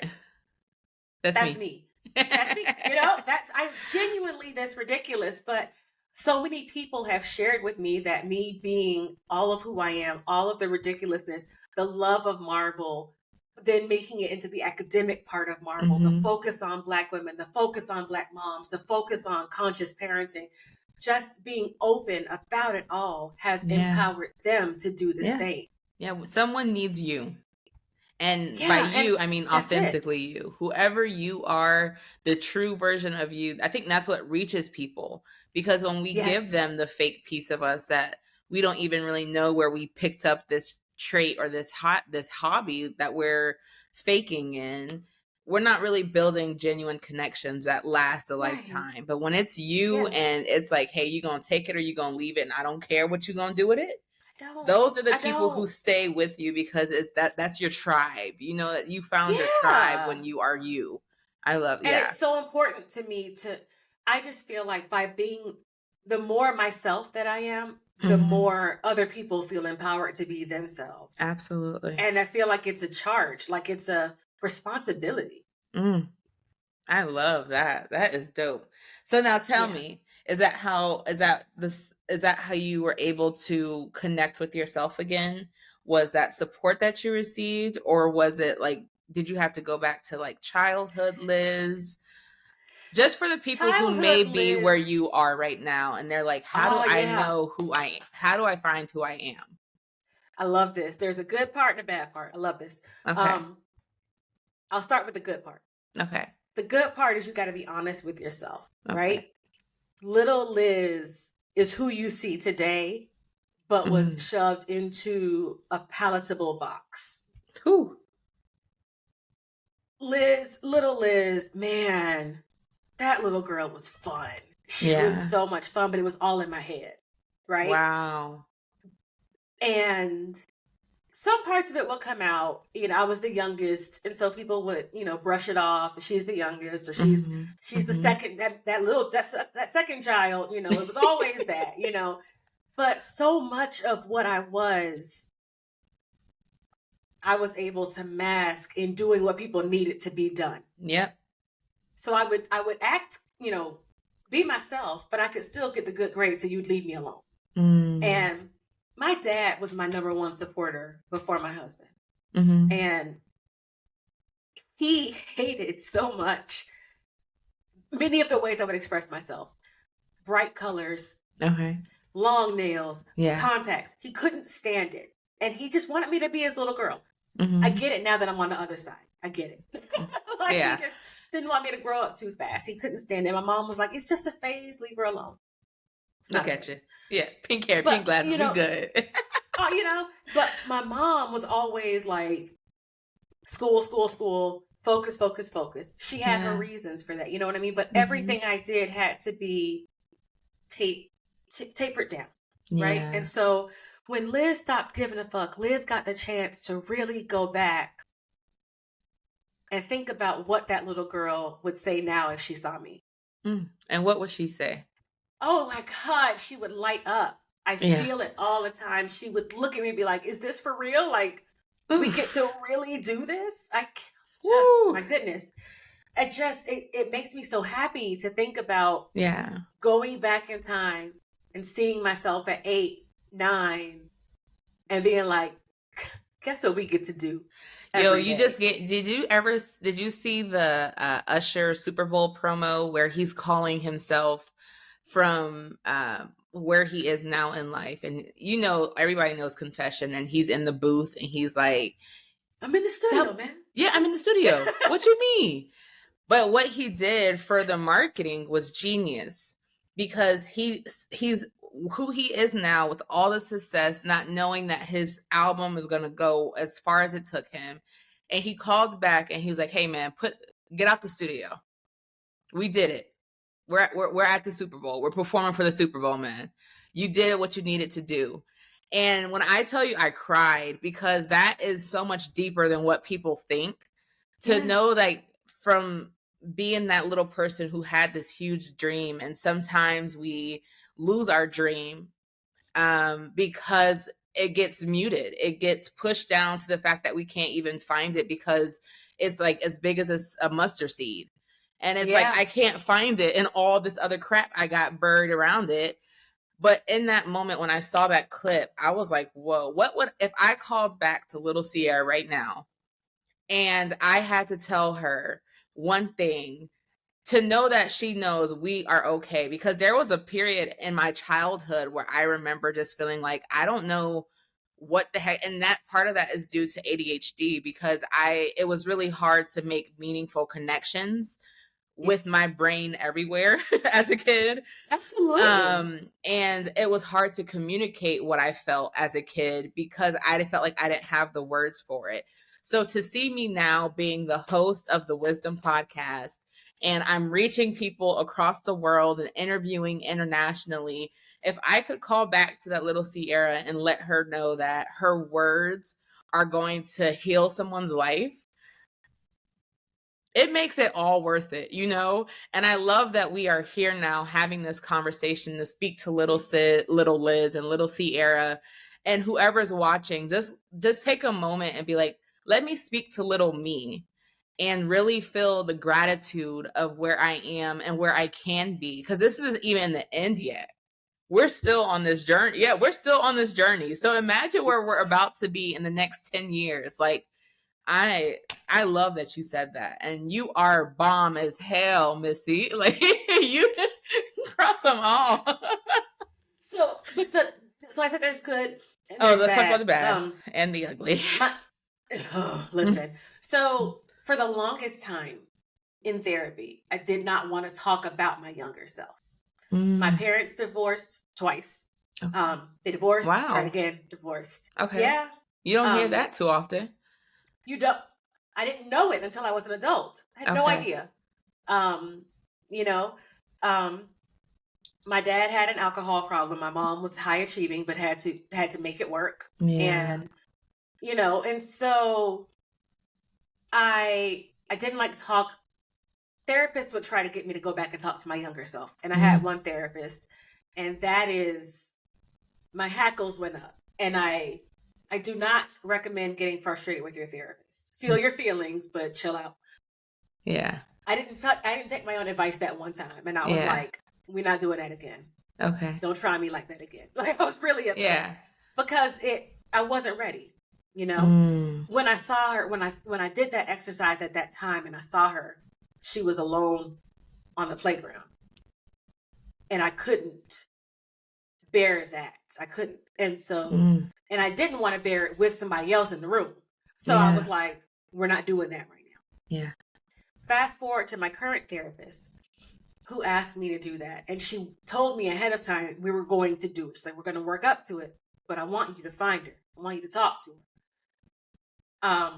That's me. That's me. I'm genuinely this ridiculous. But so many people have shared with me that me being all of who I am, all of the ridiculousness, the love of Marvel, then making it into the academic part of Marvel, the focus on Black women, the focus on Black moms, the focus on conscious parenting, just being open about it all has empowered them to do the same. Yeah, someone needs you. And by you, I mean authentically you. Whoever you are, the true version of you, I think that's what reaches people. Because when we give them the fake piece of us that we don't even really know where we picked up this trait or this hobby that we're faking in, we're not really building genuine connections that last a lifetime. But when it's you and it's like, hey, you gonna take it or you gonna leave it, and I don't care what you're gonna do with it. Those are the people who stay with you because that's your tribe. That you found your tribe when you are you. I love and it's so important to me I just feel like by being the more myself that I am, the more other people feel empowered to be themselves. Absolutely. And I feel like it's a charge, like it's a responsibility. I love that. That is dope. So now tell me, is that how you were able to connect with yourself again? Was that support that you received, or was it like, did you have to go back to like childhood Liz? Just for the people who may be where you are right now and they're like, how do I know who I am? How do I find who I am? I love this. There's a good part and a bad part. I love this. Okay. I'll start with the good part. Okay. The good part is you got to be honest with yourself, right? Little Liz is who you see today, but was shoved into a palatable box. Who? Little Liz, man, that little girl was fun. She was so much fun, but it was all in my head, right? Wow. And some parts of it will come out. I was the youngest, and so people would, brush it off. She's the youngest, or she's the second. That second child. It was always that. But so much of what I was able to mask in doing what people needed to be done. Yep. So I would act, be myself, but I could still get the good grades, so you'd leave me alone. And my dad was my number one supporter before my husband. And he hated so much many of the ways I would express myself. Bright colors, long nails, contacts. He couldn't stand it. And he just wanted me to be his little girl. I get it now that I'm on the other side. I get it. He just didn't want me to grow up too fast. He couldn't stand it. My mom was like, it's just a phase. Leave her alone. It's not Look a at you. phase. Yeah, pink hair, But pink glasses, we good. but my mom was always like, school, school, school, focus, focus, focus. She had her Yeah. reasons for that. You know what I mean? But Mhm. everything I did had to be tapered down, right? And Yeah. so when Liz stopped giving a fuck, Liz got the chance to really go back and think about what that little girl would say now if she saw me. And what would she say? Oh my God, she would light up. I Yeah. feel it all the time. She would look at me and be like, is this for real? Like, we get Oof. to really do this? Just, Woo. my goodness. It makes me so happy to think about Yeah. going back in time and seeing myself at 8, 9, and being like, guess what we get to do Yo, every you just day? get, did you see the Usher Super Bowl promo where he's calling himself from where he is now in life? And everybody knows Confession, and he's in the booth and he's like, I'm in the studio, man. yeah, I'm in the studio. What you mean? But what he did for the marketing was genius, because he's who he is now with all the success, not knowing that his album is going to go as far as it took him. And he called back and he was like, "Hey man, get out the studio. We did it. We're at the Super Bowl. We're performing for the Super Bowl, man. You did what you needed to do." And when I tell you I cried, because that is so much deeper than what people think. To know Yes. that, from being that little person who had this huge dream, and sometimes we lose our dream because it gets muted. It gets pushed down to the fact that we can't even find it because it's like as big as a mustard seed. And it's like, Yeah. I can't find it in all this other crap I got buried around it. But in that moment, when I saw that clip, I was like, whoa, what would, if I called back to little Sierra right now and I had to tell her one thing, to know that she knows we are okay? Because there was a period in my childhood where I remember just feeling like, I don't know what the heck. And that part of that is due to ADHD, because it was really hard to make meaningful connections Yeah. with my brain everywhere as a kid. Absolutely. And it was hard to communicate what I felt as a kid because I felt like I didn't have the words for it. So to see me now being the host of the Wisdom Podcast, and I'm reaching people across the world and interviewing internationally, if I could call back to that little Sierra and let her know that her words are going to heal someone's life, it makes it all worth it, And I love that we are here now having this conversation to speak to little Sid, little Liz, and little Sierra, and whoever's watching. Just take a moment and be like, let me speak to little me, and really feel the gratitude of where I am and where I can be, because this isn't even the end yet. We're still on this journey. Yeah, we're still on this journey. So imagine where we're Yes. about to be in the next 10 years. Like, I love that you said that. And you are bomb as hell, Missy. Like, you brought them all. So I said there's good and Oh, there's let's talk about the bad. bad and the ugly. Listen. So for the longest time in therapy, I did not want to talk about my younger self. My parents divorced twice. Okay. They divorced, tried Wow. again, divorced. Okay. Yeah. You don't hear that too often. You don't. I didn't know it until I was an adult. I had no Okay. idea. You know, my dad had an alcohol problem. My mom was high achieving, but had to make it work. Yeah. And and so I didn't like to talk. Therapists would try to get me to go back and talk to my younger self. And I had one therapist, and that is, my hackles went up. And I do not recommend getting frustrated with your therapist. Feel your feelings, but chill out. Yeah. I didn't take my own advice that one time, and I was like, we're not doing that again. Okay. Don't try me like that again. Like, I was really upset. Yeah. Because I wasn't ready. When I saw her, when I did that exercise at that time and I saw her, she was alone on the playground. And I couldn't bear that. I couldn't. And so, and I didn't want to bear it with somebody else in the room. So I was like, we're not doing that right now. Yeah. Fast forward to my current therapist, who asked me to do that. And she told me ahead of time we were going to do it. She's like, we're going to work up to it, but I want you to find her. I want you to talk to her.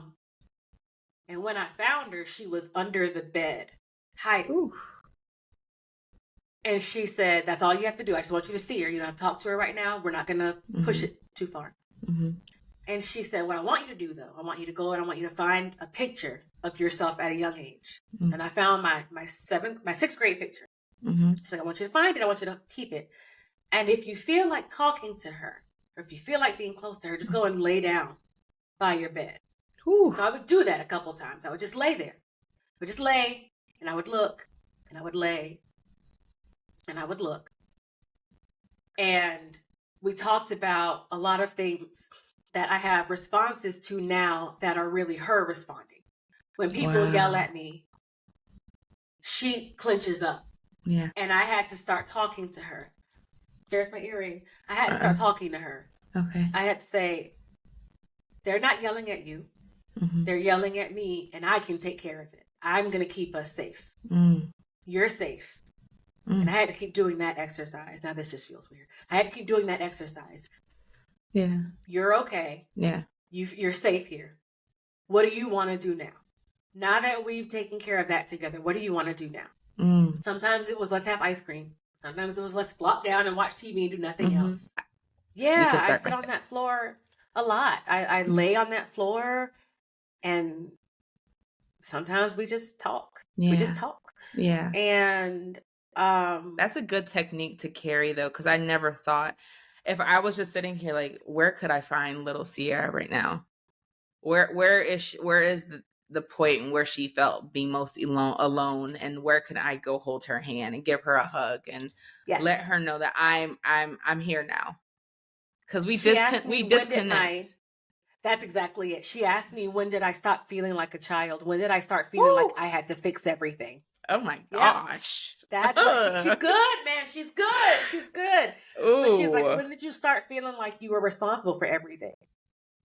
And when I found her, she was under the bed, hiding. Ooh. And she said, that's all you have to do. I just want you to see her. You don't have to talk to her right now. We're not going to push it too far. And she said, what I want you to do, though, I want you to go and I want you to find a picture of yourself at a young age. And I found my sixth grade picture. She's like, I want you to find it. I want you to keep it. And if you feel like talking to her, or if you feel like being close to her, just go and lay down by your bed. Ooh. So I would do that a couple times. I would just lay there. I would just lay, and I would look, and I would lay, and I would look. And we talked about a lot of things that I have responses to now that are really her responding. When people yell at me, she clenches up. Yeah. And I had to start talking to her. There's my earring. I had to start talking to her. Okay. I had to say, they're not yelling at you. They're yelling at me, and I can take care of it. I'm going to keep us safe. You're safe. And I had to keep doing that exercise. Now this just feels weird. I had to keep doing that exercise. Yeah. You're okay. Yeah. You're safe here. What do you want to do now? Now that we've taken care of that together, what do you want to do now? Sometimes it was let's have ice cream. Sometimes it was let's flop down and watch TV and do nothing else. Yeah, I sit on that floor a lot. I lay on that floor, and sometimes we just talk. Yeah. We just talk. Yeah. And that's a good technique to carry, though, because I never thought, if I was just sitting here like, where could I find little Sierra right now? Where is the point where she felt the most alone, and where can I go hold her hand and give her a hug and let her know that I'm here now? Because we disconnect. That's exactly it. She asked me, when did I stop feeling like a child? When did I start feeling like I had to fix everything? Oh my gosh. That's what she's good, man. She's good. She's good. Ooh. But she's like, when did you start feeling like you were responsible for everything?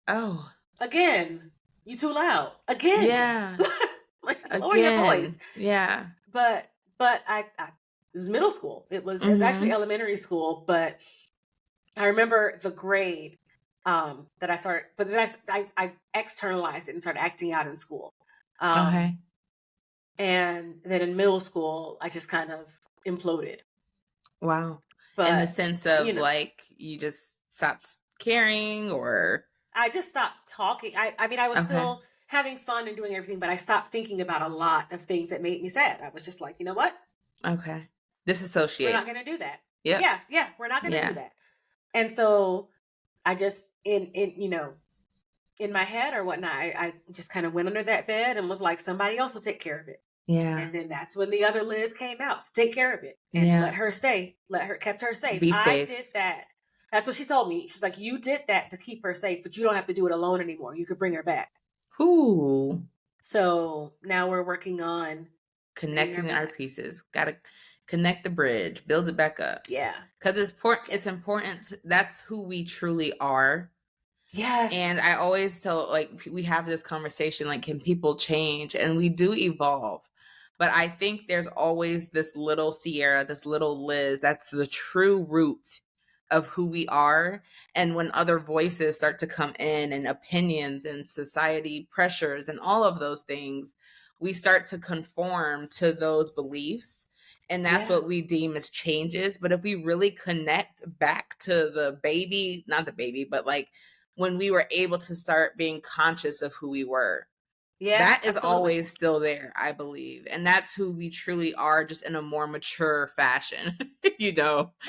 Oh. Again, you too loud. Again. Yeah. Like, lower your voice. Yeah. But I it was middle school. It was actually elementary school, but I remember the grade that I started, but then I externalized it and started acting out in school. Okay. And then in middle school, I just kind of imploded. Wow. But, in the sense of like, you just stopped caring, or? I just stopped talking. I mean, I was still having fun and doing everything, but I stopped thinking about a lot of things that made me sad. I was just like, you know what? Okay. Disassociate. We're not going to do that. Yeah. Yeah. We're not going to do that. And so I just, in my head or whatnot, I just kind of went under that bed and was like, somebody else will take care of it. Yeah. And then that's when the other Liz came out to take care of it and let her stay, kept her safe. I did that. That's what she told me. She's like, you did that to keep her safe, but you don't have to do it alone anymore. You could bring her back. Ooh. So now we're working on connecting our pieces. Got to connect the bridge, build it back up. Yeah. Because it's important. That's who we truly are. Yes. And I always tell, like, we have this conversation, like, can people change? And we do evolve. But I think there's always this little Sierra, this little Liz, that's the true root of who we are. And when other voices start to come in, and opinions and society pressures and all of those things, we start to conform to those beliefs. And that's what we deem as changes. But if we really connect back to the baby, not the baby, but like when we were able to start being conscious of who we were, that is always still there, I believe. And that's who we truly are, just in a more mature fashion,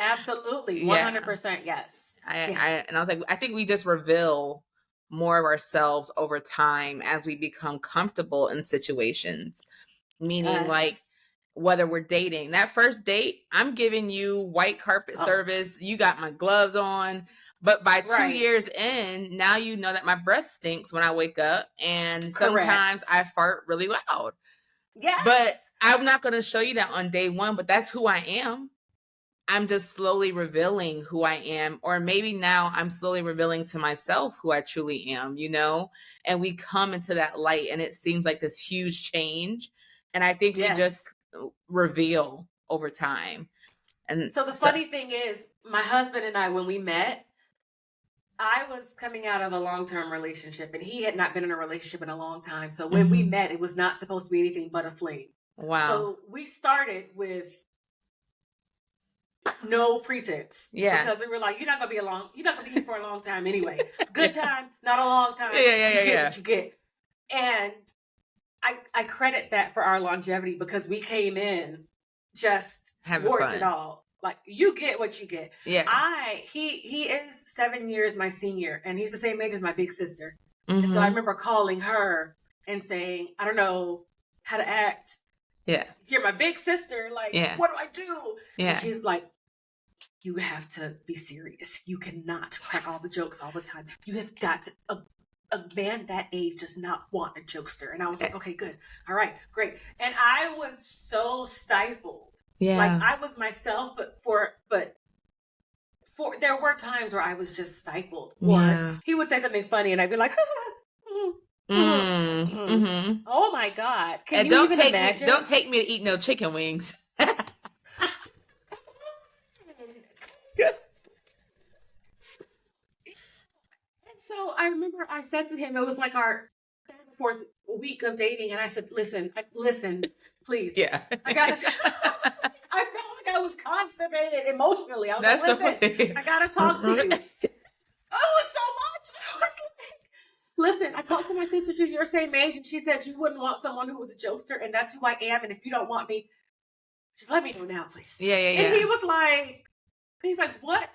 Absolutely. 100%. Yes. And I was like, I think we just reveal more of ourselves over time as we become comfortable in situations, meaning like, whether we're dating, that first date, I'm giving you white carpet service. You got my gloves on. But by 2 years in, now you know that my breath stinks when I wake up. And sometimes I fart really loud. Yes. But I'm not going to show you that on day one, but that's who I am. I'm just slowly revealing who I am. Or maybe now I'm slowly revealing to myself who I truly am, and we come into that light, and it seems like this huge change. And I think we just reveal over time. And so the funny thing is, my husband and I, when we met, I was coming out of a long-term relationship and he had not been in a relationship in a long time. So when we met, it was not supposed to be anything but a fling. Wow. So we started with no pretense. Yeah. Because we were like, you're not gonna be here for a long time anyway. It's a good time, not a long time. Yeah. You get what you get. And I credit that for our longevity because we came in just warts and all. Like, you get what you get. Yeah. He is 7 years my senior, and he's the same age as my big sister. And so I remember calling her and saying, I don't know how to act. Yeah. You're my big sister. Like, what do I do? Yeah. And she's like, you have to be serious. You cannot crack all the jokes all the time. You have got to, a man that age does not want a jokester. And I was like, okay, good. All right, great. And I was so stifled. Yeah. Like, I was myself, but there were times where I was just stifled. Or he would say something funny and I'd be like, oh my God. Can you even imagine? Don't take me to eat no chicken wings. So I remember I said to him, it was like our third or fourth week of dating, and I said, listen, please. Yeah. I felt like I was constipated emotionally. I was like, listen, I gotta talk to you. Oh, it was so much. I was like, listen, I talked to my sister, she's your same age, and she said you wouldn't want someone who was a jokester, and that's who I am, and if you don't want me, just let me know now, please. Yeah. And he was like, what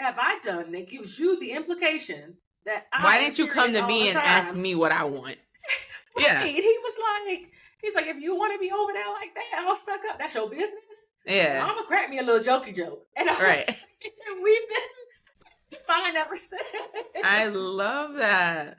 have I done that gives you the implication that why didn't you come to me and ask me what I want? Right. Yeah. He's like, if you want to be over there like that, all stuck up, that's your business. Yeah. I'm gonna crack me a little jokey joke. And we've been fine ever since. I love that.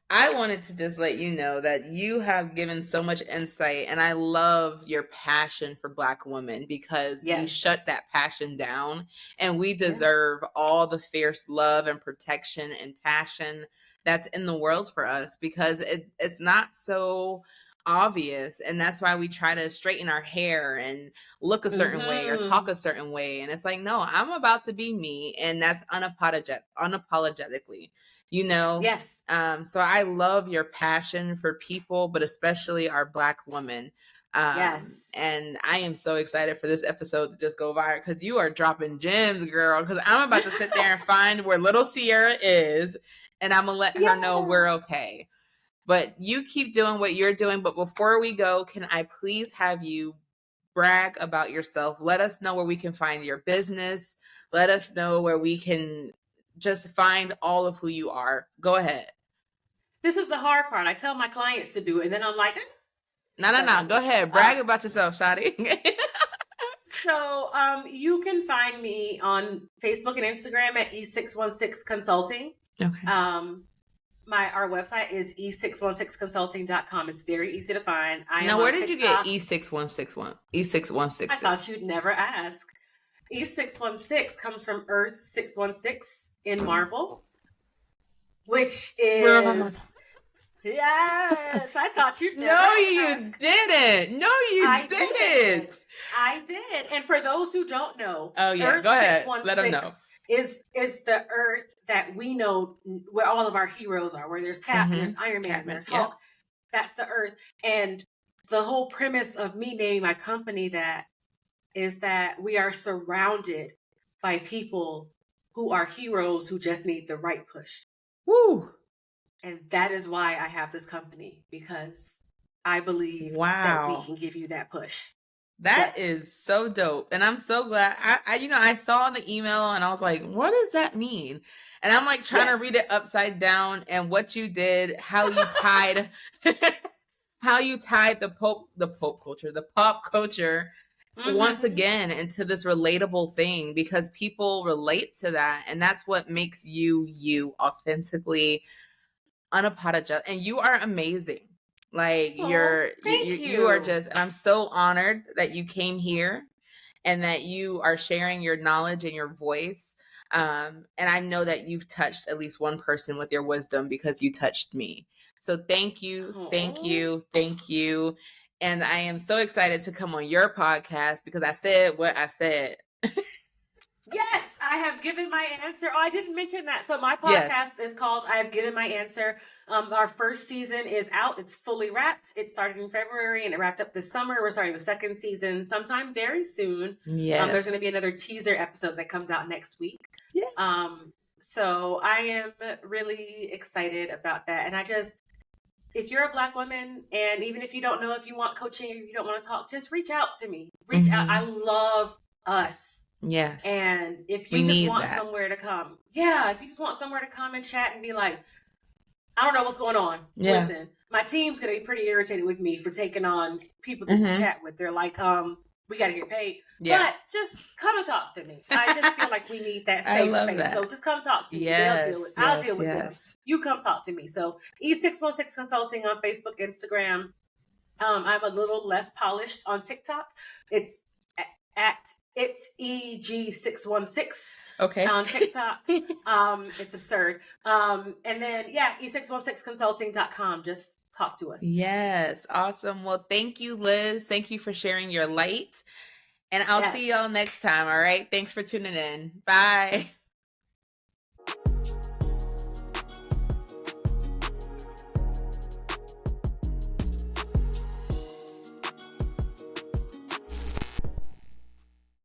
I wanted to just let you know that you have given so much insight, and I love your passion for Black women because you shut that passion down, and we deserve all the fierce love and protection and passion that's in the world for us because it's not so obvious, and that's why we try to straighten our hair and look a certain way or talk a certain way, and it's like, no, I'm about to be me, and that's unapologetically. Yes. So I love your passion for people, but especially our Black women. Yes. And I am so excited for this episode to just go viral because you are dropping gems, girl. Because I'm about to sit there and find where little Sierra is, and I'm going to let her know we're okay. But you keep doing what you're doing. But before we go, can I please have you brag about yourself? Let us know where we can find your business. Let us know where we can just find all of who you are. Go ahead. This is the hard part. I tell my clients to do it, and then I'm like, no. Go ahead. Brag about yourself, Shadi. So you can find me on Facebook and Instagram at E616 Consulting. Okay. Our website is e616consulting.com. It's very easy to find. Now, where did you get E6161? E616. I thought you'd never ask. E616 comes from Earth 616 in Marvel, which is yes. I thought you'd never No, you didn't. No, you didn't. I did. And for those who don't know, Earth go ahead. Let them know. Is the Earth that we know where all of our heroes are, where there's Cap, there's Iron Man, there's Hulk. Yep. That's the Earth. And the whole premise of me naming my company that is that we are surrounded by people who are heroes who just need the right push. Woo! And that is why I have this company, because I believe that we can give you that push. That is so dope. And I'm so glad. I saw the email and I was like, what does that mean? And I'm like trying to read it upside down, and what you did, how you tied the pop culture once again into this relatable thing, because people relate to that, and that's what makes you authentically unapologetic, and you are amazing. Like you are just, and I'm so honored that you came here and that you are sharing your knowledge and your voice. And I know that you've touched at least one person with your wisdom because you touched me. So thank you. And I am so excited to come on your podcast because I said what I said. Yes, I have given my answer. Oh, I didn't mention that. So my Yes. podcast is called I Have Given My Answer. Our first season is out. It's fully wrapped. It started in February and it wrapped up this summer. We're starting the second season sometime very soon. Yes. There's going to be another teaser episode that comes out next week. Yeah. So I am really excited about that. And if you're a Black woman, and even if you don't know if you want coaching or you don't want to talk, just reach out to me. Reach out. I love us. Yes. And if you just want somewhere to come, if you just want somewhere to come and chat and be like, I don't know what's going on. Yeah. Listen, my team's going to be pretty irritated with me for taking on people just to chat with. They're like, we got to get paid. Yeah. But just come and talk to me. I just feel like we need that safe space. That. So just come talk to me. I'll deal with them. You come talk to me. So E616 Consulting on Facebook, Instagram. I'm a little less polished on TikTok. It's It's EG616 on TikTok. It's absurd. And then, E616consulting.com. Just talk to us. Yes. Awesome. Well, thank you, Liz. Thank you for sharing your light. And I'll see y'all next time. All right. Thanks for tuning in. Bye.